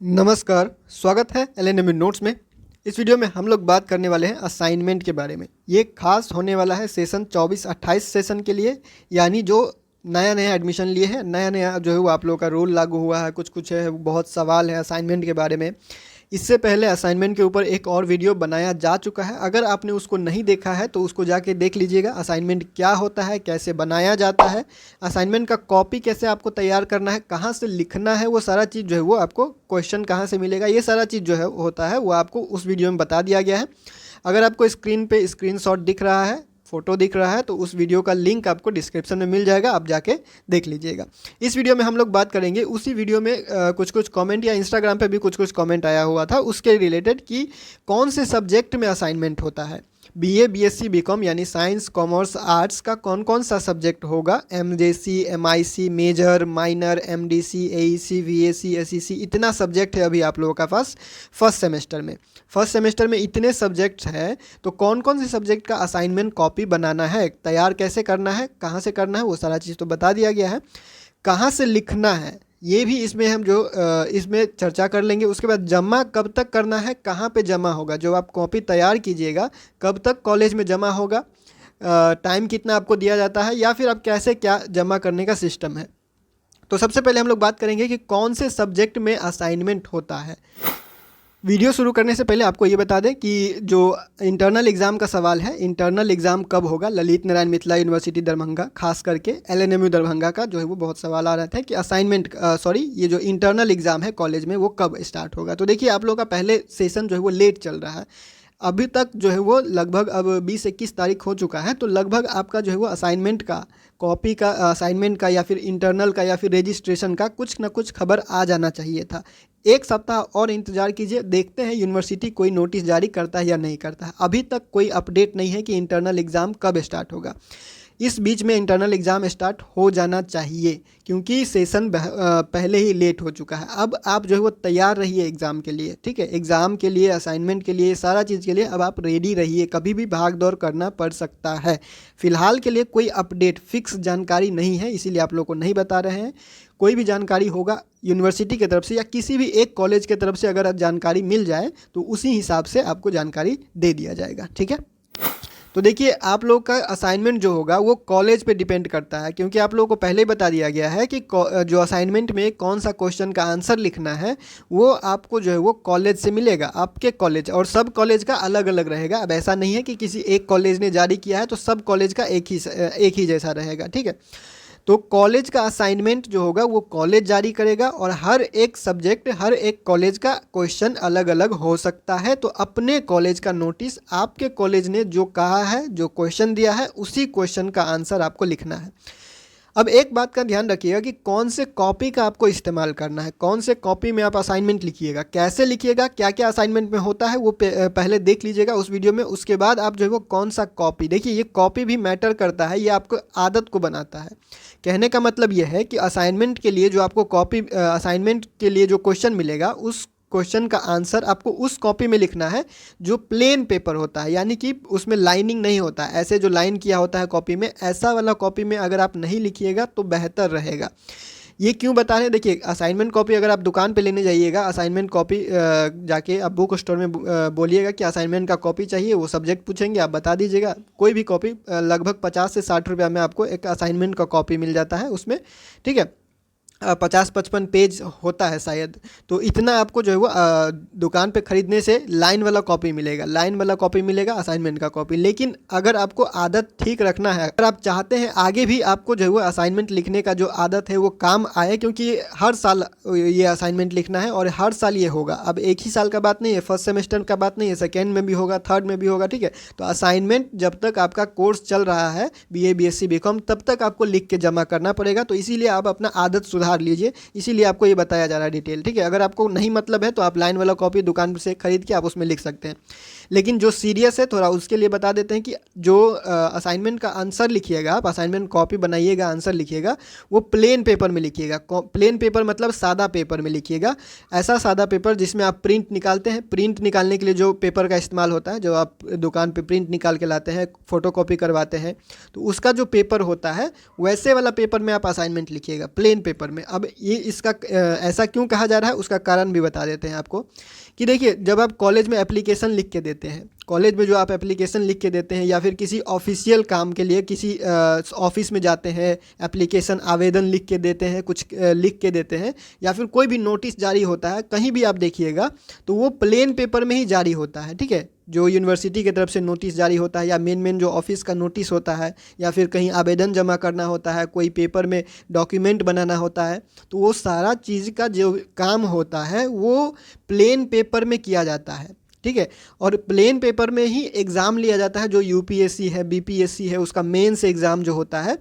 नमस्कार, स्वागत है एलएनएम नोट्स में। इस वीडियो में हम लोग बात करने वाले हैं असाइनमेंट के बारे में। ये खास होने वाला है सेशन 24-28 सेशन के लिए, यानी जो नया नया एडमिशन लिए हैं, नया नया जो है वो आप लोगों का रूल लागू हुआ है। कुछ कुछ है, बहुत सवाल है असाइनमेंट के बारे में। इससे पहले असाइनमेंट के ऊपर एक और वीडियो बनाया जा चुका है। अगर आपने उसको नहीं देखा है तो उसको जाके देख लीजिएगा। असाइनमेंट क्या होता है, कैसे बनाया जाता है, असाइनमेंट का कॉपी कैसे आपको तैयार करना है, कहाँ से लिखना है, वो सारा चीज़ जो है वो आपको क्वेश्चन कहाँ से मिलेगा, ये सारा चीज़ जो है होता है वो आपको उस वीडियो में बता दिया गया है। अगर आपको स्क्रीन पे स्क्रीनशॉट दिख रहा है, फोटो दिख रहा है, तो उस वीडियो का लिंक आपको डिस्क्रिप्शन में मिल जाएगा, आप जाके देख लीजिएगा। इस वीडियो में हम लोग बात करेंगे उसी वीडियो में कुछ कुछ कमेंट या इंस्टाग्राम पे भी कुछ कुछ कमेंट आया हुआ था उसके रिलेटेड कि कौन से सब्जेक्ट में असाइनमेंट होता है। बीए, बीएससी, बीकॉम यानी साइंस, कॉमर्स, आर्ट्स का कौन कौन सा सब्जेक्ट होगा। MJC, MIC, major, minor, MDC, AEC, VAC, SEC, इतना सब्जेक्ट है अभी आप लोगों का पास फर्स्ट सेमेस्टर में। फर्स्ट सेमेस्टर में इतने सब्जेक्ट्स हैं, तो कौन कौन से सब्जेक्ट का असाइनमेंट कॉपी बनाना है, तैयार कैसे करना है, कहाँ से करना है, वो सारा चीज़ तो बता दिया गया है। कहाँ से लिखना है ये भी इसमें हम जो इसमें चर्चा कर लेंगे। उसके बाद जमा कब तक करना है, कहाँ पे जमा होगा, जो आप कॉपी तैयार कीजिएगा कब तक कॉलेज में जमा होगा, टाइम कितना आपको दिया जाता है, या फिर आप कैसे क्या जमा करने का सिस्टम है। तो सबसे पहले हम लोग बात करेंगे कि कौन से सब्जेक्ट में असाइनमेंट होता है। वीडियो शुरू करने से पहले आपको ये बता दें कि जो इंटरनल एग्ज़ाम का सवाल है, इंटरनल एग्ज़ाम कब होगा, ललित नारायण मिथिला यूनिवर्सिटी दरभंगा, खास करके एलएनएमयू दरभंगा का जो है वो बहुत सवाल आ रहा था कि असाइनमेंट ये जो इंटरनल एग्ज़ाम है कॉलेज में वो कब स्टार्ट होगा। तो देखिए, आप लोग का पहले सेशन जो है वो लेट चल रहा है। अभी तक जो है वो लगभग अब 20-21 तारीख हो चुका है, तो लगभग आपका जो है वो असाइनमेंट का कॉपी का, असाइनमेंट का या फिर इंटरनल का या फिर रजिस्ट्रेशन का कुछ ना कुछ खबर आ जाना चाहिए था। एक सप्ताह और इंतज़ार कीजिए, देखते हैं यूनिवर्सिटी कोई नोटिस जारी करता है या नहीं करता है। अभी तक कोई अपडेट नहीं है कि इंटरनल एग्ज़ाम कब स्टार्ट होगा। इस बीच में इंटरनल एग्ज़ाम स्टार्ट हो जाना चाहिए, क्योंकि सेशन पहले ही लेट हो चुका है। अब आप जो है वो तैयार रहिए एग्ज़ाम के लिए, ठीक है। एग्ज़ाम के लिए, असाइनमेंट के लिए, सारा चीज़ के लिए अब आप रेडी रहिए, कभी भी भाग दौड़ करना पड़ सकता है। फ़िलहाल के लिए कोई अपडेट, फिक्स जानकारी नहीं है, इसीलिए आप लोग को नहीं बता रहे हैं। कोई भी जानकारी होगा यूनिवर्सिटी की तरफ से या किसी भी एक कॉलेज की तरफ से अगर जानकारी मिल जाए तो उसी हिसाब से आपको जानकारी दे दिया जाएगा, ठीक है। तो देखिए, आप लोग का असाइनमेंट जो होगा वो कॉलेज पे डिपेंड करता है, क्योंकि आप लोगों को पहले ही बता दिया गया है कि जो असाइनमेंट में कौन सा क्वेश्चन का आंसर लिखना है वो आपको जो है वो कॉलेज से मिलेगा। आपके कॉलेज और सब कॉलेज का अलग अलग रहेगा। अब ऐसा नहीं है कि किसी एक कॉलेज ने जारी किया है तो सब कॉलेज का एक ही जैसा रहेगा, ठीक है। तो कॉलेज का असाइनमेंट जो होगा वो कॉलेज जारी करेगा, और हर एक सब्जेक्ट, हर एक कॉलेज का क्वेश्चन अलग अलग हो सकता है। तो अपने कॉलेज का नोटिस, आपके कॉलेज ने जो कहा है, जो क्वेश्चन दिया है, उसी क्वेश्चन का आंसर आपको लिखना है। अब एक बात का ध्यान रखिएगा कि कौन से कॉपी का आपको इस्तेमाल करना है, कौन से कॉपी में आप असाइनमेंट लिखिएगा, कैसे लिखिएगा, क्या क्या असाइनमेंट में होता है वो पहले देख लीजिएगा उस वीडियो में। उसके बाद आप जो है वो कौन सा कॉपी, देखिए ये कॉपी भी मैटर करता है, ये आपको आदत को बनाता है। कहने का मतलब ये है कि असाइनमेंट के लिए जो आपको कॉपी, असाइनमेंट के लिए जो क्वेश्चन मिलेगा उस क्वेश्चन का आंसर आपको उस कॉपी में लिखना है जो प्लेन पेपर होता है, यानी कि उसमें लाइनिंग नहीं होता है, ऐसे जो लाइन किया होता है कॉपी में, ऐसा वाला कॉपी में अगर आप नहीं लिखिएगा तो बेहतर रहेगा। ये क्यों बता रहे हैं, देखिए असाइनमेंट कॉपी अगर आप दुकान पे लेने जाइएगा, असाइनमेंट कॉपी जाके आप बुक स्टोर में बोलिएगा कि असाइनमेंट का कॉपी चाहिए, वो सब्जेक्ट पूछेंगे, आप बता दीजिएगा कोई भी कॉपी, लगभग 50 से 60 रुपया में आपको एक असाइनमेंट का कॉपी मिल जाता है उसमें, ठीक है। 50-55 पेज होता है शायद। तो इतना आपको जो है वो दुकान पे ख़रीदने से लाइन वाला कॉपी मिलेगा, लाइन वाला कॉपी मिलेगा असाइनमेंट का कॉपी। लेकिन अगर आपको आदत ठीक रखना है, अगर आप चाहते हैं आगे भी आपको जो है वो असाइनमेंट लिखने का जो आदत है वो काम आए, क्योंकि हर साल ये असाइनमेंट लिखना है और हर साल ये होगा। अब एक ही साल का बात नहीं है, फर्स्ट सेमेस्टर का बात नहीं है, सेकेंड में भी होगा, थर्ड में भी होगा, ठीक है। तो असाइनमेंट जब तक आपका कोर्स चल रहा है, बीए, बीएससी, बीकॉम, तब तक आपको लिख के जमा करना पड़ेगा। तो इसीलिए आप अपना आदत सुधार लीजिए, इसीलिए आपको ये बताया जा रहा है डिटेल, ठीक है। अगर आपको नहीं मतलब है तो आप लाइन वाला कॉपी दुकान से खरीद के आप उसमें लिख सकते हैं। लेकिन जो सीरियस है थोड़ा, उसके लिए बता देते हैं कि जो असाइनमेंट का आंसर लिखिएगा, आप असाइनमेंट कॉपी बनाइएगा, आंसर लिखिएगा, वो प्लेन पेपर में लिखिएगा। प्लेन पेपर मतलब सादा पेपर में लिखिएगा। ऐसा सादा पेपर जिसमें आप प्रिंट निकालते हैं, प्रिंट निकालने के लिए जो पेपर का इस्तेमाल होता है, जो आप दुकान पे प्रिंट निकाल के लाते हैं, फ़ोटोकॉपी करवाते हैं, तो उसका जो पेपर होता है वैसे वाला पेपर में आप असाइनमेंट लिखिएगा, प्लेन पेपर में। अब ये इसका ऐसा क्यों कहा जा रहा है उसका कारण भी बता देते हैं आपको कि देखिए, जब आप कॉलेज में एप्लीकेशन लिख के देते हैं, कॉलेज में जो आप एप्लीकेशन लिख के देते हैं या फिर किसी ऑफिशियल काम के लिए किसी ऑफिस में जाते हैं, एप्लीकेशन आवेदन लिख के देते हैं, कुछ लिख के देते हैं, या फिर कोई भी नोटिस जारी होता है, कहीं भी आप देखिएगा तो वो प्लेन पेपर में ही जारी होता है। ठीक है, जो यूनिवर्सिटी की तरफ से नोटिस जारी होता है या मेन जो ऑफिस का नोटिस होता है या फिर कहीं आवेदन जमा करना होता है, कोई पेपर में डॉक्यूमेंट बनाना होता है, तो वो सारा चीज़ का जो काम होता है वो प्लेन पेपर में किया जाता है। ठीक है, और प्लेन पेपर में ही एग्ज़ाम लिया जाता है। जो यूपीएससी है, बीपीएससी है, उसका मेंस एग्ज़ाम जो होता है,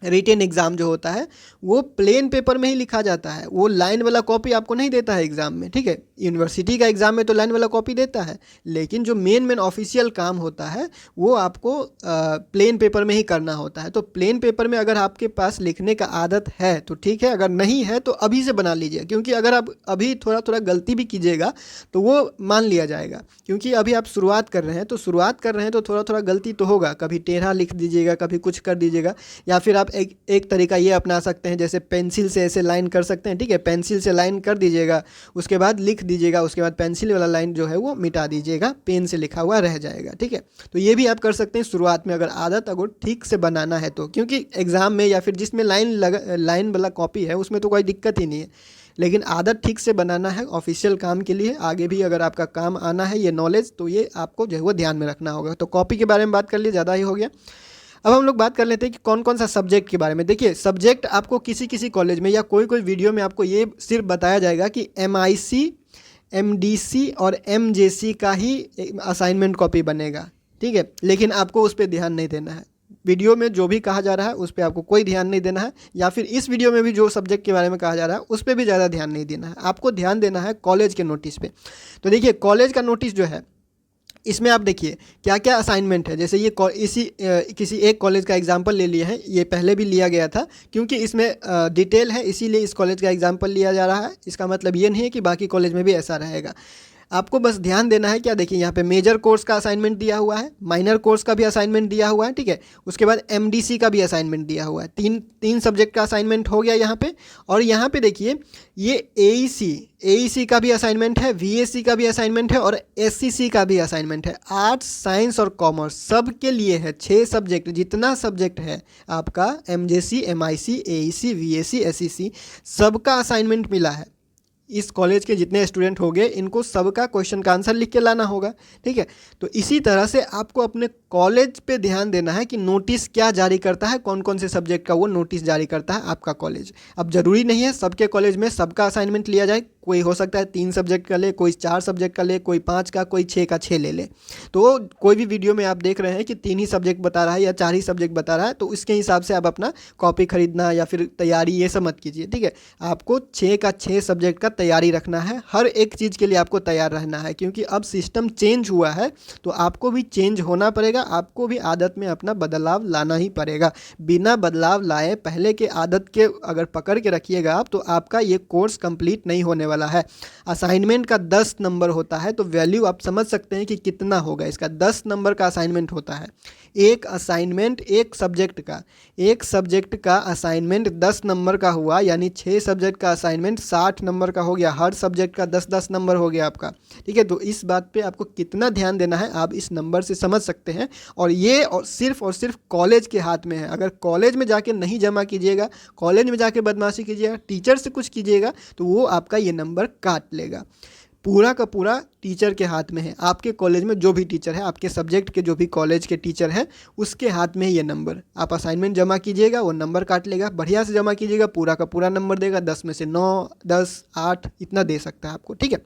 रिटेन एग्ज़ाम जो होता है, वो प्लेन पेपर में ही लिखा जाता है। वो लाइन वाला कॉपी आपको नहीं देता है एग्ज़ाम में। ठीक है, यूनिवर्सिटी का एग्ज़ाम में तो लाइन वाला कॉपी देता है, लेकिन जो मेन ऑफिशियल काम होता है वो आपको प्लेन पेपर में ही करना होता है। तो प्लेन पेपर में अगर आपके पास लिखने का आदत है तो ठीक है, अगर नहीं है तो अभी से बना लीजिए, क्योंकि अगर आप अभी थोड़ा थोड़ा गलती भी कीजिएगा तो वो मान लिया जाएगा। क्योंकि अभी आप शुरुआत कर रहे हैं तो थोड़ा थोड़ा गलती तो होगा, कभी टेढ़ा लिख दीजिएगा, कभी कुछ कर दीजिएगा, या फिर आप एक तरीका ये अपना सकते हैं, जैसे पेंसिल से ऐसे लाइन कर सकते हैं। ठीक है, पेंसिल से लाइन कर दीजिएगा, उसके बाद लिख दीजिएगा, उसके बाद पेंसिल वाला लाइन जो है वो मिटा दीजिएगा, पेन से लिखा हुआ रह जाएगा। ठीक है, तो ये भी आप कर सकते हैं शुरुआत में, अगर आदत अगर ठीक से बनाना है तो। क्योंकि एग्ज़ाम में या फिर जिसमें लाइन वाला कॉपी है उसमें तो कोई दिक्कत ही नहीं है, लेकिन आदत ठीक से बनाना है ऑफिशियल काम के लिए। आगे भी अगर आपका काम आना है ये नॉलेज, तो ये आपको जो है वो ध्यान में रखना होगा। तो कॉपी के बारे में बात कर लिए, ज़्यादा ही हो गया। अब हम लोग बात कर लेते हैं कि कौन कौन सा सब्जेक्ट के बारे में। देखिए, सब्जेक्ट आपको किसी किसी कॉलेज में या कोई कोई वीडियो में आपको ये सिर्फ बताया जाएगा कि MIC, MDC और MJC का ही असाइनमेंट कॉपी बनेगा। ठीक है, लेकिन आपको उस पर ध्यान नहीं देना है। वीडियो में जो भी कहा जा रहा है उस पर आपको कोई ध्यान नहीं देना है, या फिर इस वीडियो में भी जो सब्जेक्ट के बारे में कहा जा रहा है उस पर भी ज़्यादा ध्यान नहीं देना है। आपको ध्यान देना है कॉलेज के नोटिस पे। तो देखिए, कॉलेज का नोटिस जो है, इसमें आप देखिए क्या क्या असाइनमेंट है। जैसे ये किसी एक कॉलेज का एग्जांपल ले लिए हैं, ये पहले भी लिया गया था, क्योंकि इसमें डिटेल है इसीलिए इस कॉलेज का एग्जांपल लिया जा रहा है। इसका मतलब ये नहीं है कि बाकी कॉलेज में भी ऐसा रहेगा। आपको बस ध्यान देना है, क्या देखिए यहाँ पे मेजर कोर्स का असाइनमेंट दिया हुआ है, माइनर कोर्स का भी असाइनमेंट दिया हुआ है। ठीक है, उसके बाद MDC का भी असाइनमेंट दिया हुआ है। तीन सब्जेक्ट का असाइनमेंट हो गया यहाँ पे। और यहाँ पे देखिए, ये AEC का भी असाइनमेंट है, VAC का भी असाइनमेंट है और SCC का भी असाइनमेंट है। आर्ट्स, साइंस और कॉमर्स सब के लिए है। 6 सब्जेक्ट, जितना सब्जेक्ट है आपका MJC, MIC, AEC, VAC, SCC, सबका असाइनमेंट मिला है। इस कॉलेज के जितने स्टूडेंट होंगे इनको सबका क्वेश्चन का आंसर लिख के लाना होगा। ठीक है, तो इसी तरह से आपको अपने कॉलेज पे ध्यान देना है कि नोटिस क्या जारी करता है, कौन कौन से सब्जेक्ट का वो नोटिस जारी करता है आपका कॉलेज। अब ज़रूरी नहीं है सबके कॉलेज में सबका असाइनमेंट लिया जाए, कोई हो सकता है 3 सब्जेक्ट का ले, कोई 4 सब्जेक्ट का ले, कोई 5 का, कोई 6 का 6 ले ले। तो कोई भी वीडियो में आप देख रहे हैं कि 3 ही सब्जेक्ट बता रहा है या 4 ही सब्जेक्ट बता रहा है, तो उसके हिसाब से आप अपना कॉपी खरीदना या फिर तैयारी ये सब मत कीजिए। ठीक है, आपको 6 का 6 सब्जेक्ट का तैयारी रखना है, हर एक चीज़ के लिए आपको तैयार रहना है, क्योंकि अब सिस्टम चेंज हुआ है तो आपको भी चेंज होना पड़ेगा, आपको भी आदत में अपना बदलाव लाना ही पड़ेगा। बिना बदलाव लाए पहले के आदत के अगर पकड़ के रखिएगा आप, तो आपका ये कोर्स कंप्लीट नहीं होने वाला है। असाइनमेंट का 10 नंबर होता है, तो वैल्यू आप समझ सकते हैं कि कितना होगा इसका। 10 नंबर का असाइनमेंट होता है। एक असाइनमेंट एक सब्जेक्ट का असाइनमेंट 10 नंबर का हुआ, यानी 6 सब्जेक्ट का असाइनमेंट 60 नंबर का हो गया। हर सब्जेक्ट का 10-10 नंबर हो गया आपका। ठीक है, तो इस बात पे आपको कितना ध्यान देना है आप इस नंबर से समझ सकते हैं। और ये और सिर्फ कॉलेज के हाथ में है। अगर कॉलेज में जाके नहीं जमा कीजिएगा, कॉलेज में जाके बदमाशी कीजिएगा, टीचर से कुछ कीजिएगा, तो वो आपका ये नंबर काट लेगा। पूरा का पूरा टीचर के हाथ में है। आपके कॉलेज में जो भी टीचर है, आपके सब्जेक्ट के जो भी कॉलेज के टीचर हैं, उसके हाथ में है ये नंबर। आप असाइनमेंट जमा कीजिएगा, वो नंबर काट लेगा। बढ़िया से जमा कीजिएगा, पूरा का पूरा नंबर देगा। 10 में से 9, 10, 8 इतना दे सकता है आपको। ठीक है,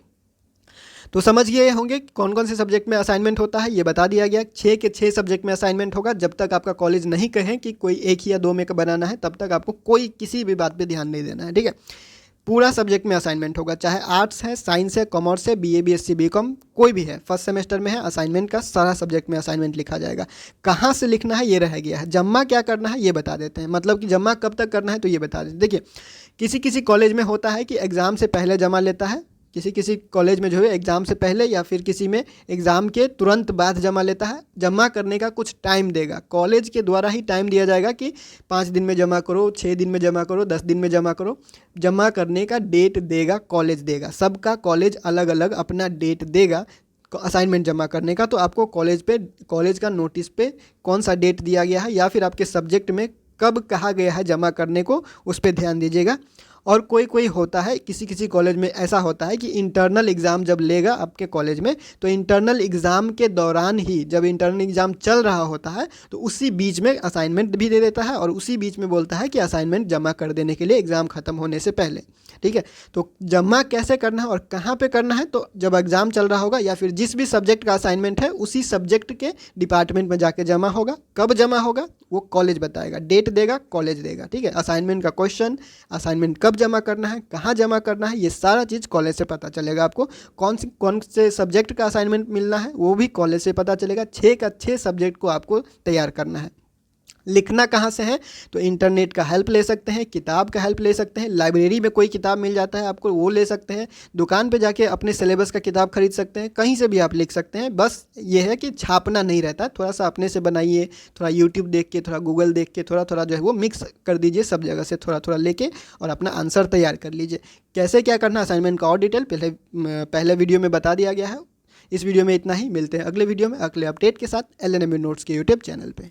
तो समझ गए होंगे कौन कौन से सब्जेक्ट में असाइनमेंट होता है, ये बता दिया गया। 6 के 6 सब्जेक्ट में असाइनमेंट होगा। जब तक आपका कॉलेज नहीं कहें कि कोई 1 या 2 में का बनाना है, तब तक आपको कोई किसी भी बात पे ध्यान नहीं देना है। ठीक है, पूरा सब्जेक्ट में असाइनमेंट होगा, चाहे आर्ट्स है, साइंस है, कॉमर्स है, BA, BSc, BCom कोई भी है। फर्स्ट सेमेस्टर में है, असाइनमेंट का सारा सब्जेक्ट में असाइनमेंट लिखा जाएगा। कहाँ से लिखना है ये रह गया है। जमा क्या करना है ये बता देते हैं, मतलब कि जमा कब तक करना है तो ये बता देते हैं। देखिए, किसी किसी कॉलेज में होता है कि एग्ज़ाम से पहले जमा लेता है, किसी किसी कॉलेज में जो है एग्ज़ाम से पहले या फिर किसी में एग्ज़ाम के तुरंत बाद जमा लेता है। जमा करने का कुछ टाइम देगा, कॉलेज के द्वारा ही टाइम दिया जाएगा कि 5 दिन में जमा करो, 6 दिन में जमा करो, 10 दिन में जमा करो। जमा करने का डेट देगा, कॉलेज देगा। सबका कॉलेज अलग अलग अपना डेट देगा असाइनमेंट जमा करने का। तो आपको कॉलेज का नोटिस पे कौन सा डेट दिया गया है या फिर आपके सब्जेक्ट में कब कहा गया है जमा करने को, उस पर ध्यान दीजिएगा। और कोई होता है, किसी किसी कॉलेज में ऐसा होता है कि इंटरनल एग्ज़ाम जब लेगा आपके कॉलेज में, तो इंटरनल एग्ज़ाम के दौरान ही, जब इंटरनल एग्ज़ाम चल रहा होता है तो उसी बीच में असाइनमेंट भी दे देता है और उसी बीच में बोलता है कि असाइनमेंट जमा कर देने के लिए एग्ज़ाम ख़त्म होने से पहले। ठीक है, तो जमा कैसे करना है और कहाँ पे करना है, तो जब एग्ज़ाम चल रहा होगा या फिर जिस भी सब्जेक्ट का असाइनमेंट है उसी सब्जेक्ट के डिपार्टमेंट में जाके जमा होगा। कब जमा होगा वो कॉलेज बताएगा, डेट देगा, कॉलेज देगा। ठीक है, असाइनमेंट का क्वेश्चन, असाइनमेंट कब जमा करना है, कहाँ जमा करना है, ये सारा चीज़ कॉलेज से पता चलेगा। आपको कौन से सब्जेक्ट का असाइनमेंट मिलना है वो भी कॉलेज से पता चलेगा। 6 का 6 सब्जेक्ट को आपको तैयार करना है। लिखना कहाँ से है, तो इंटरनेट का हेल्प ले सकते हैं, किताब का हेल्प ले सकते हैं, लाइब्रेरी में कोई किताब मिल जाता है आपको वो ले सकते हैं, दुकान पे जाके अपने सिलेबस का किताब खरीद सकते हैं, कहीं से भी आप लिख सकते हैं। बस ये है कि छापना नहीं रहता, थोड़ा सा अपने से बनाइए, थोड़ा यूट्यूब देख के, थोड़ा गूगल देख के, थोड़ा थोड़ा जो है वो मिक्स कर दीजिए, सब जगह से थोड़ा थोड़ा लेके और अपना आंसर तैयार कर लीजिए। कैसे क्या करना असाइनमेंट का और डिटेल पहले वीडियो में बता दिया गया है। इस वीडियो में इतना ही, मिलते हैं अगले वीडियो में अगले अपडेट के साथ LNMU नोट्स के यूट्यूब चैनल पर।